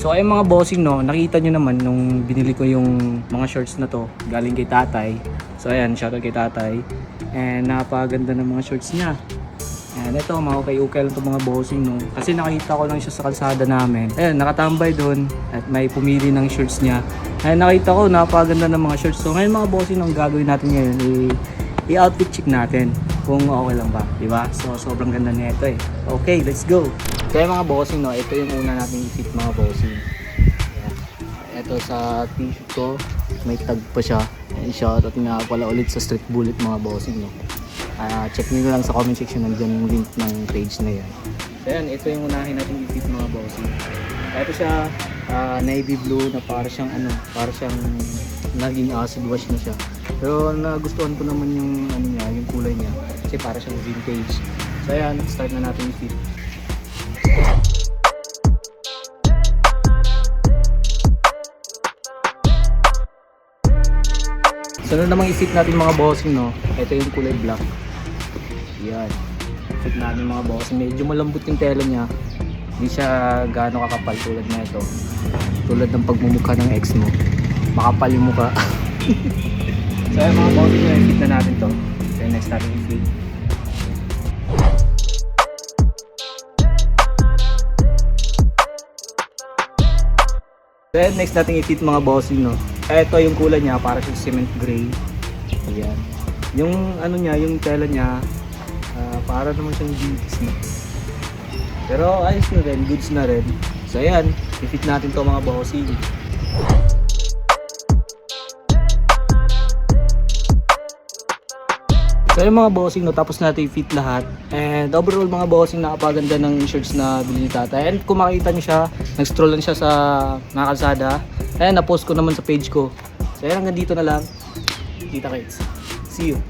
So ayun mga bossing no, nakita nyo naman nung binili ko yung mga shorts na to galing kay tatay. So ayan, shoutout kay tatay. And napakaganda ng mga shorts niya. And ito, mga ukay-ukay lang itong mga bossing no. Kasi nakita ko lang siya sa kalsada namin. Ayan, nakatambay doon at may pumili ng shorts niya. Ayan, nakita ko, napakaganda ng mga shorts. So ngayon mga bossing, ang gagawin natin ngayon, i-outfit check natin kung okay lang ba, di ba? So sobrang ganda nito eh. Okay, let's go. Kaya mga bossing no, ito yung una natin i-fit mga bossing. Ayan. Ito sa t-shirt ko, may tag pa siya. And shoutout nga pala ulit sa Street Bullet mga bossing no. Check nyo lang sa comment section, nandiyan yung link ng page na yan. So yan, ito yung unahin natin i-fit mga bossing. Ito siya, navy blue na para siyang naging acid wash na siya. Pero nagustuhan ko naman yung niya, yung kulay niya kasi para siyang vintage. So yan, start na natin i-fit. Sunod namang i-fit natin mga bossing no. Ito yung kulay black. Yan. Fit natin mga bossing. Medyo malambot yung tela niya. Hindi siya gaano kakapal tulad na ito. Tulad ng pagmumukha ng ex mo. Makapal yung mukha. So yung mga bossing na i-fit na natin to. So next natin i-fit. Then next natin i-fit mga bossing no. Ito yung kulay niya para sa cement gray. Ayan. Yung niya, yung tela niya para naman siyang jeans no. Pero ayos na rin, goods na rin. So ayan, i-fit natin to mga bossing. So yung mga bossing no, tapos natin i-fit lahat. And overall mga bossing, nakapaganda ng shirts na bilhin ni tatay. And kung makita niyo siya, nag-stroll lang siya sa kalsada. Ayan, na-post ko naman sa page ko. So ayan, hanggang dito na lang. Kita kits. See you.